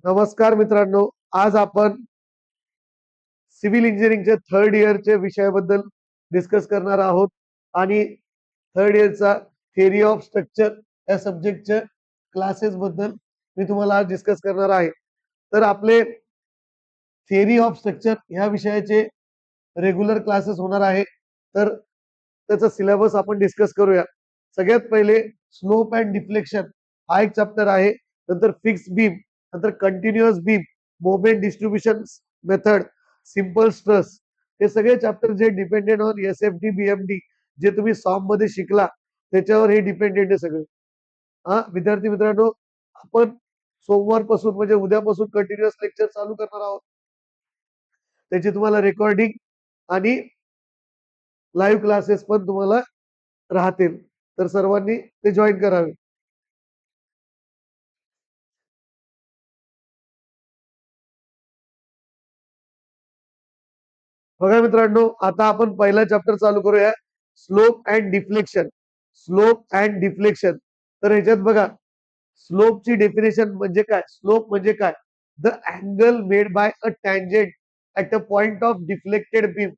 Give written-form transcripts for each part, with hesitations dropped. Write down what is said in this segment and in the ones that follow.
नमस्कार मित्रांनो, आज आपण सिव्हिल इंजिनिअरिंगचे थर्ड इयरचे विषयाबद्दल डिस्कस करणार आहोत आणि थर्ड इयरचा थिअरी ऑफ स्ट्रक्चर या सब्जेक्टच्या क्लासेस बद्दल मी तुम्हाला आज डिस्कस करणार आहे. तर आपले थिअरी ऑफ स्ट्रक्चर ह्या विषयाचे रेग्युलर क्लासेस होणार आहे. तर त्याचा सिलेबस आपण डिस्कस करूया. सगळ्यात पहिले स्लोप अँड डिफ्लेक्शन हा एक चॅप्टर आहे. नंतर फिक्स बीम, नंतर continuous beam, moment distribution method, simple stress, हे सगळे चॅप्टर जे डिपेंडेंट ऑन एसएफडी बीएमडी जे तुम्ही सॉम मध्ये शिकला त्याच्यावर हे डिपेंडेंट आहे सगळे. विद्यार्थी मित्रांनो, आपण सोमवारपासून म्हणजे उद्यापासून कंटिन्युअस लेक्चर चालू करणार आहोत. त्याची तुम्हाला रेकॉर्डिंग आणि लाईव्ह क्लासेस पण तुम्हाला राहतील. तर सर्वांनी ते जॉईन करावे. बघा मित्रांनो, आता आपण पहिला चॅप्टर चालू करूया, slope and deflection. Slope and deflection. तर ह्याच्यात बघा, स्लोपची डेफिनेशन म्हणजे काय? स्लोप म्हणजे काय? The angle made by a tangent at a point of deflected beam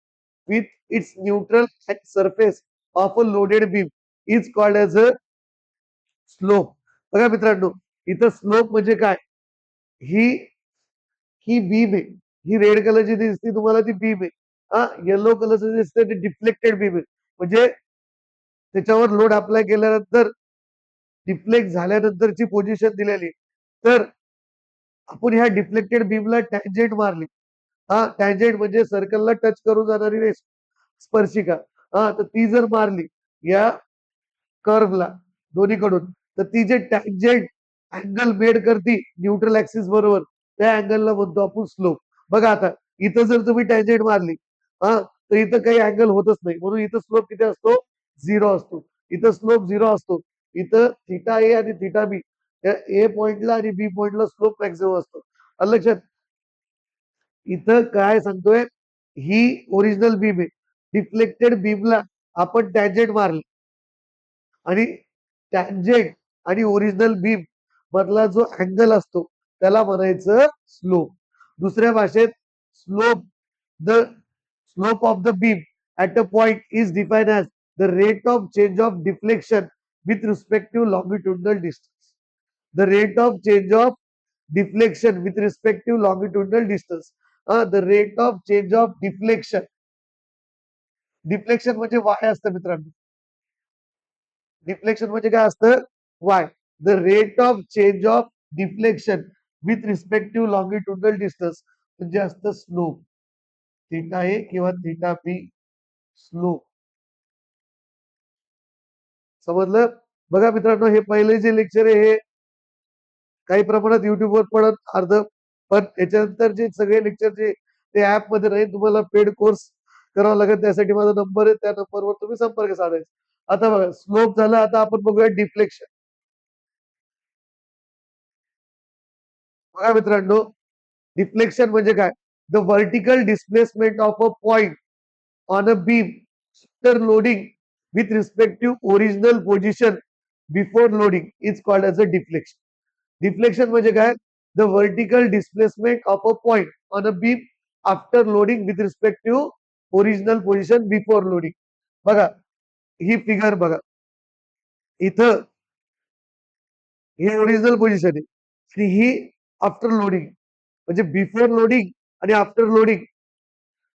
with its neutral surface of a loaded beam is called as a slope. बघा मित्रांनो, इथं स्लोप म्हणजे काय? ही ही बीम आहे. ही रेड कलरची दिसते तुम्हाला, ती बीम आहे. येलो कलरचं दिसते ते डिफ्लेक्टेड बीम आहे. म्हणजे त्याच्यावर लोड अप्लाय केल्यानंतर डिफ्लेक्ट झाल्यानंतरची पोझिशन दिलेली. तर आपण ह्या डिफ्लेक्टेड बीमला टँजेंट मारली. टँजेंट म्हणजे सर्कलला टच करून जाणारी रेष, स्पर्शिका. तर ती जर मारली या कर्वला दोन्हीकडून, तर ती जे टँजेंट अँगल मेड करती न्यूट्रल ऍक्सिस बरोबर, त्या अँगलला म्हणतो आपण स्लोप. बघा आता इथं जर तुम्ही टँजेंट मारली तर इथं काही अँगल होतच नाही, म्हणून इथं स्लोप किती असतो? 0 असतो. इथं स्लोप 0 असतो. इथं थिटा ए आणि थिटा बी, या ए पॉइंटला आणि बी पॉइंटला स्लोप मॅक्सिमम असतो. आलं लक्षात? इथं काय सांगतोय, ही ओरिजिनल बीम आहे. डिफ्लेक्टेड बीमला आपण टँजेंट मारली आणि टँजेंट आणि ओरिजिनल बीम मधला जो अँगल असतो त्याला म्हणायचं स्लोप. दुसऱ्या भाषेत slope, the slope of the beam at a point is defined as the rate of change of deflection with respective longitudinal distance. The rate of change of deflection with respective longitudinal distance. The rate of change of deflection. Deflection म्हणजे y असतं मित्रांनो. Deflection म्हणजे काय असतं? Y. The rate of change of deflection with respective longitudinal distance म्हणजे असतं slope. Theta ए किंवा theta बी slope. समजलं? बघा मित्रांनो, हे पहिले जे लेक्चर आहे हे काही प्रमाणात युट्यूबवर पडत अर्ध, पण याच्यानंतर जे सगळे लेक्चर जे ते ऍप मध्ये राहील. तुम्हाला पेड कोर्स करावा लागेल, त्यासाठी माझा नंबर आहे, त्या नंबरवर तुम्ही संपर्क साधायचा. आता बघा, स्लोप झालं. आता आपण बघूया डिफ्लेक्शन. बघा मित्रांनो, डिफ्लेक्शन म्हणजे काय? The vertical displacement of a point on a beam after loading with respective original position before loading is called as a deflection. Deflection म्हणजे काय? The vertical displacement of a point on a beam after loading with respective original position before loading. बघा, ही figure बघा. इथं ही original position आहे आणि ही after loading. म्हणजे before loading आणि after loading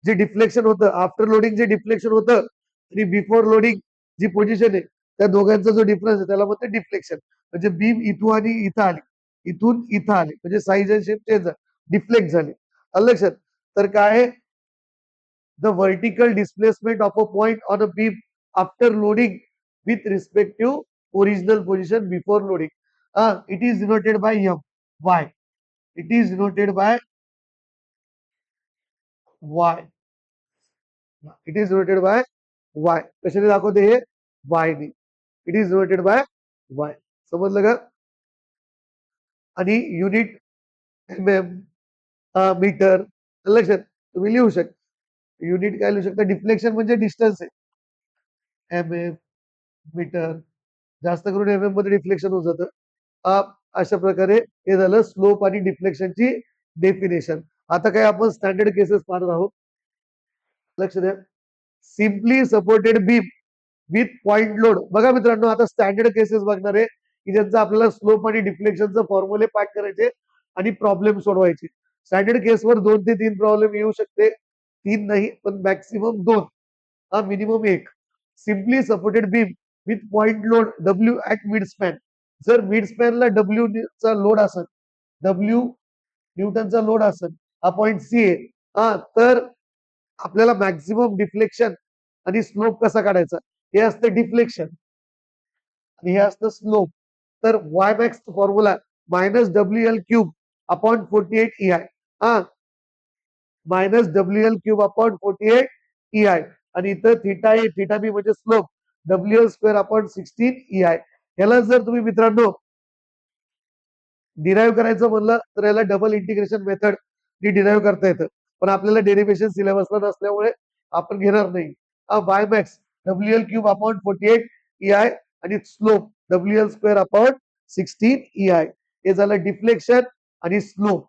जे डिफ्लेक्शन होतं, आफ्टर लोडिंग जे डिफ्लेक्शन होतं आणि बिफोर लोडिंग जी पोझिशन आहे, त्या दोघांचा जो डिफरन्स आहे त्याला म्हणते डिफ्लेक्शन. म्हणजे बीम इथून आणि इथं आली, इथून इथं आली, म्हणजे साईज अँड शेप चेंज झाली, डिफ्लेक्ट झाली. आलं लक्षात? तर काय आहे? The vertical displacement of a point on a beam after loading with respective original position before loading. It is denoted by M Y. It is denoted by Y. It is denoted by Y. कशाने दाखवते हे? Y ने. It is denoted by Y. समजलं का? आणि unit M M, metre. लक्षात? तुम्ही लिहू शकता. युनिट काय लिहू शकता? डिफ्लेक्शन म्हणजे डिस्टन्स आहे. M M, meter. जास्त करून एम एम मध्ये डिफ्लेक्शन होत जातं. अशा प्रकारे हे झालं स्लोप आणि डिफ्लेक्शनची डेफिनेशन. आता काय आपण स्टँडर्ड केसेस पाहणार आहोत. लक्ष द्या. Simply supported beam width point load. बघा मित्रांनो, आता स्टँडर्ड केसेस बघणार आहे की ज्यांचा आपल्याला स्लोप आणि डिफ्लेक्शनचे फॉर्म्युले पाठ करायचे आणि प्रॉब्लेम सोडवायचे. स्टँडर्ड केसवर 2 ते 3 प्रॉब्लेम येऊ शकते, 3 नाही पण मॅक्सिमम 2, हा minimum 1. Simply supported beam width point load W at mid span. जर मिड स्पॅनला डब्ल्यू चा लोड असेल, डब्ल्यू न्यूटनचा लोड असेल, हा पॉइंट सी आहे, हा तर आपल्याला मॅक्सिमम डिफ्लेक्शन आणि स्लोप कसा काढायचा, हे असतं डिफ्लेक्शन आणि हे असतं स्लोप. तर y max formula minus W L cube upon 48 E I. हा, minus W L cube upon 48 E I. आणि इथं थिटा ए थिटा बी म्हणजे slope W L square upon 16 E I. याला जर तुम्ही मित्रांनो डिराईव्ह करायचं म्हणलं तर याला डबल इंटिग्रेशन मेथड डिराईव्ह करता येतं, पण आपल्याला डेरिव्हेशन सिलेबसला नसल्यामुळे आपण घेणार नाही. Y max W L cube upon 48 E I आणि slope W L square upon 16 E I. हे झालं डिफ्लेक्शन आणि स्लोप.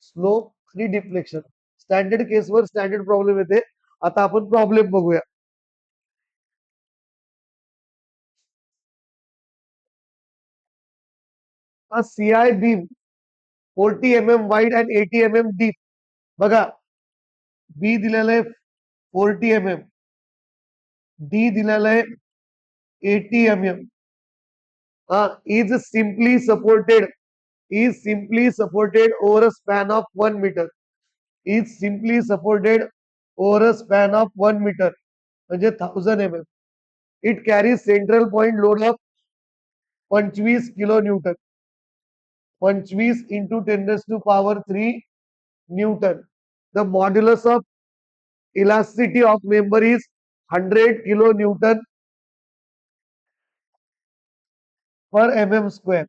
स्लोप आणि डिफ्लेक्शन स्टँडर्ड केसवर स्टँडर्ड प्रॉब्लेम येते. आता आपण प्रॉब्लेम बघूया. CI beam 40 mm wide and 80 mm deep. बघा, बी दिलेलं आहे 40 mm, डी दिलेलं आहे 80 mm. Is simply supported over a span of 1 मीटर. Is simply supported over a span of 1 meter म्हणजे 1000 mm. It carries central point load of 25 kilo newton. 25 into 10 raised to power 3 Newton. The modulus of elasticity of member is 100 kilonewton per mm square.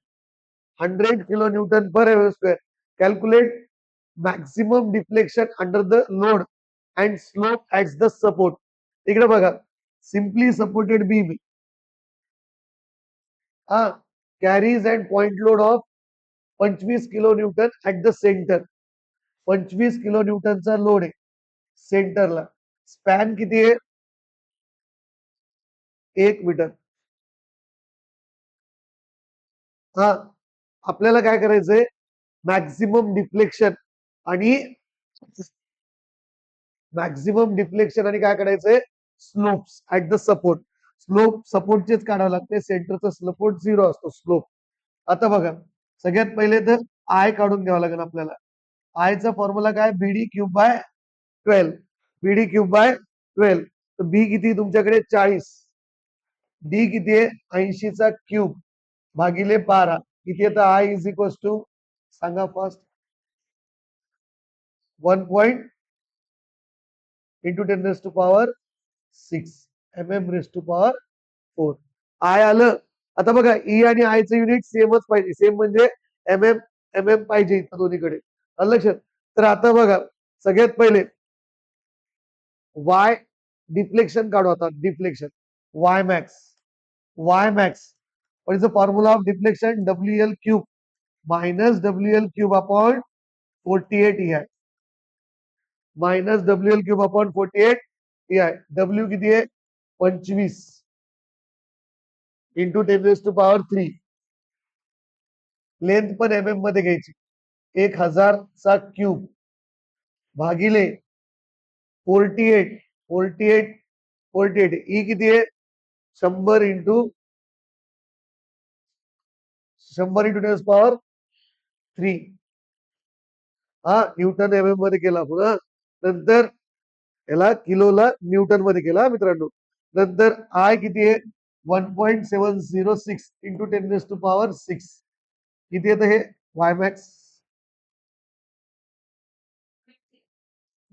100 kilonewton per mm square. Calculate maximum deflection under the load and slope as the support. इकडे बघा, simply supported beam carries and point load of 25 kilonewton at the center. 25 kilonewtonचा load आहे सेंटरला. Span किती आहे? 1 metre. हा, आपल्याला काय करायचंय? मॅक्झिमम डिफ्लेक्शन आणि काय काढायचंय? Slopes at the support. Slope सपोर्टचेच काढावं लागते, सेंटरचा सपोर्ट 0 असतो स्लोप. आता बघा, सगळ्यात पहिले तर आय काढून घ्यावा लागेल आपल्याला. आयचा फॉर्म्युला काय? BD cube by 12. BD cube by 12. तर बी किती तुमच्याकडे? 40. डी किती आहे? 80 चा क्यूब भागिले 12. किती येतं? आय इज इक्वल टू, सांगा first, 1 into 10 raised to power 6 mm raised to power 4. I आलं. आता बघा, ई आणि आयचं युनिट सेमच पाहिजे. सेम म्हणजे एम एम एम एम पाहिजे इथं दोन्हीकडे. लक्षात. तर आता बघा, सगळ्यात पहिले वाय डिफ्लेक्शन काढू. आता deflection y max. what is the formula of deflection? WL cube minus WL cube upon 48 EI. Minus WL cube upon 48 EI. W किती आहे? 25 into 10 raise to power 3. Length पण MM मध्ये घ्यायची. 1000 चा क्यूब भागिले 48. E किती आहे? 100 इंटू 10 पॉवर 3. न्यूटन MM मध्ये केला पुन्हा. नंतर याला किलोला न्यूटन मध्ये केला मित्रांनो. नंतर आय किती आहे? 1.706 इंटू 10 रेज टू पॉवर 6. किती येतं हे? Y max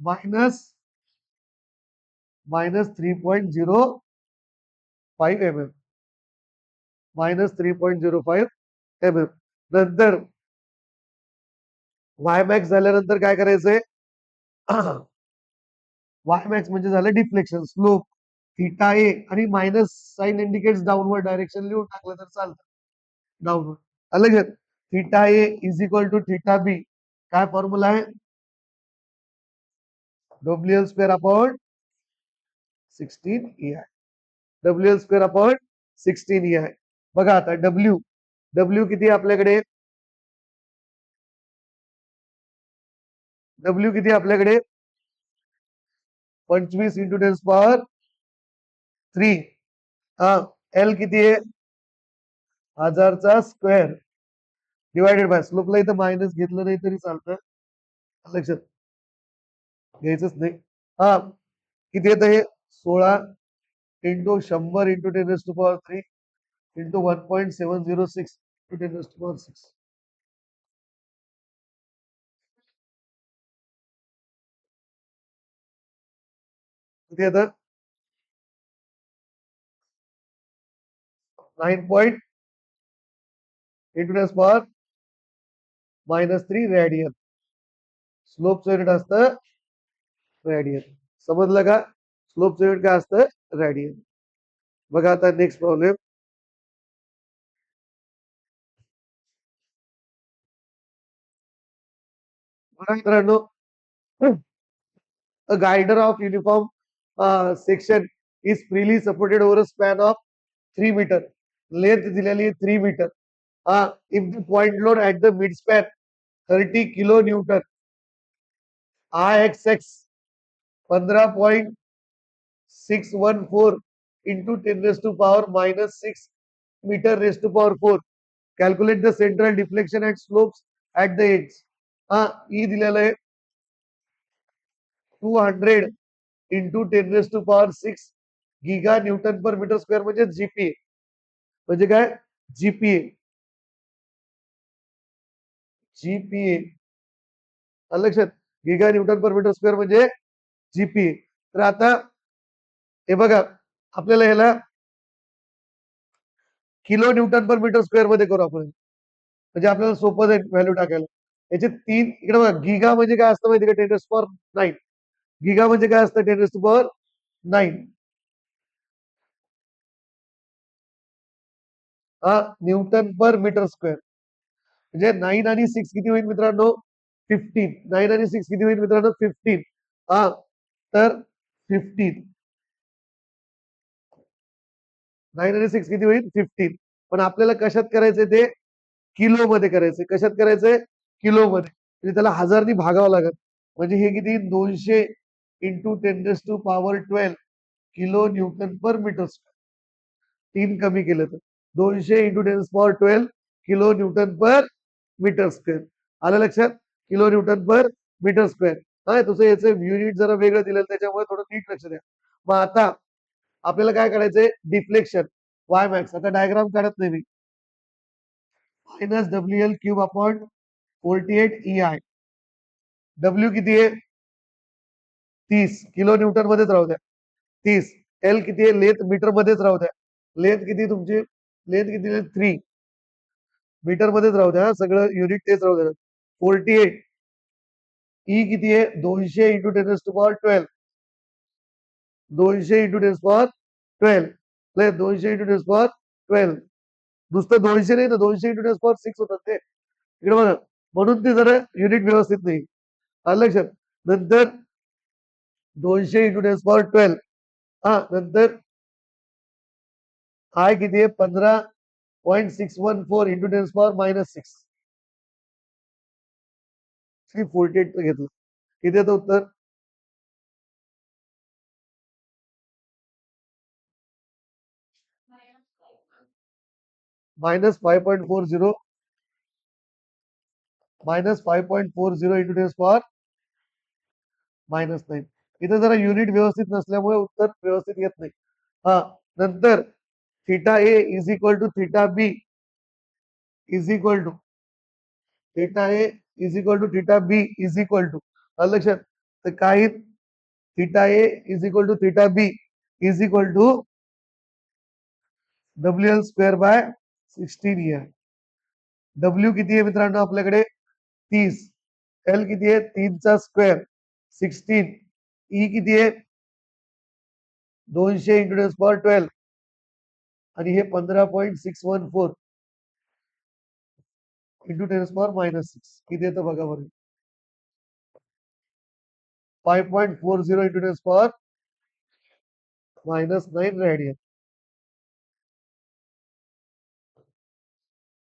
minus 3.05 mm. Minus 3.05 mm. नंतर वाय मॅक्स झाल्यानंतर काय करायचंय? वाय मॅक्स म्हणजे झालं डिफ्लेक्शन. स्लोप थिटा ए आणि minus sign indicates downward direction लिहून टाकलं तर चालतं. डाऊनवर्ड अलग आहे. Theta A is equal to theta B, काय फॉर्म्युला आहे? W L square upon 16 I. W L square upon 16 I. बघा आता डब्ल्यू डब्ल्यू किती आपल्याकडे? डब्ल्यू किती आपल्याकडे? 25 इंटू 10⁻³ हा. एल किती आहे? 1000चा स्क्वेअर डिवायडेड बाय स्लोपला इथं मायनस घेतलं नाही तरी चालतं, लक्षात घ्यायचंच नाही. हा किती येतं हे? 16 इंटू 100 इंटू 10⁻³ इंटू 1.706 इंटू 10⁻6. किती येतं? 9 इंटू 10⁻³ रॅडियन. स्लोपचं युनिट असतं रॅडियन. समजलं का? स्लोपचं युनिट काय असतं? रॅडियन. बघा आता नेक्स्ट प्रॉब्लेम. बघा मित्रांनो, a guider of uniform section is freely supported over a span of 3 meter. Length दिलेली आहे 3 meter. If the point load at the mid span 30 kilonewton, IXX 15.614 into 10⁻⁻6 meter raised to power 4. Calculate the central deflection and slopes at the ends. E दिलेलं आहे 200 into 10⁻⁶ giga Newton पर metre square म्हणजे GPA. म्हणजे काय? GPA. GPA लक्षात, giga Newton पर metre square म्हणजे GPA. तर आता हे बघा, आपल्याला ह्याला किलो न्यूटन पर मीटर स्क्वेअर मध्ये करू आपण, म्हणजे आपल्याला सोपं जाईल व्हॅल्यू टाकायला. याचे 3 इकडे बघा, गिगा म्हणजे काय असतं माहिती का? 10⁻⁹. गिगा म्हणजे काय असतं? 10⁻⁹. न्यूटन पर मीटर स्क्वेअर. म्हणजे 9 आणि 6 किती होईल मित्रांनो? 15. 9 आणि 6 किती होईल मित्रांनो? 15. हा तर 15. 9 आणि 6 किती होईल? 15. पण आपल्याला कशात करायचंय ते? किलो मध्ये करायचंय. कशात करायचंय? किलो मध्ये. म्हणजे त्याला 1000 भागावं लागेल. म्हणजे हे किती? 200 इंटू 10⁻12 किलो न्यूटन पर मीटर स्क्वेअर. 3 कमी केलं तर 200 इंटू 10⁻12 किलो न्यूटन पर मीटर स्क्वेअर. आलं लक्षात? किलो न्यूटन पर मीटर स्क्वेअर. हा तुझं याचं युनिट जरा वेगळं दिलेलं, त्याच्यामुळे थोडं नीट लक्ष द्या. मग आता आपल्याला काय करायचंय? Deflection y max. आता डायग्राम काढत नाही मी. Minus WL³ upon 48 EI. W किती आहे? 30 किलो न्यूटन मध्येच राहू द्या. 30. एल किती आहे? लेंथ मीटर मध्येच राहू द्या. लेंथ किती तुमची? लेंथ किती? 3 मीटर मध्येच राहू द्या. सगळं युनिट तेच राहू द्या. 48. ई किती आहे? 200 इंटू 10⁻12. 200 इंटू 10⁻12. 200 इंटू 10⁻12. नुसतं 200 नाही ना, 200 इंटू 10⁻6 होतात ते. इकडे बघा, म्हणून ते जरा युनिट व्यवस्थित नाही. आलं लक्षात? नंतर 200 इंटू 10⁻12. नंतर आय किती आहे? 15.614 इंटू 10⁻⁻6. 348 घेतलं. किती येतं उत्तर? -5.40 -5.40 इंटू 10⁻⁹. इथे जरा युनिट व्यवस्थित नसल्यामुळे उत्तर व्यवस्थित येत नाही. हा नंतर theta A is equal to theta B is equal to theta A is equal to theta B is equal to. लक्षात, तर काही theta A is equal to theta B is equal to WL square by 16 EI. W किती आहे मित्रांनो आपल्याकडे? 30. L किती आहे? 3चा square 16. E किती आहे? 200 इंटू 10⁻12 आणि हे 15.614. इंटू 10⁻⁻6 किती येतं बघा बरं. 5.40 इंटू 10⁻⁻9 रेडियन.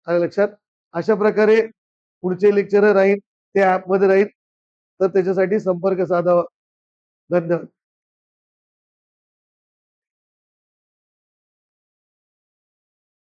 आलं लक्षात. अशा प्रकारे पुढचे लेक्चर राहील ते ऍपमध्ये राहील, तर त्याच्यासाठी संपर्क साधावा. धन्यवाद.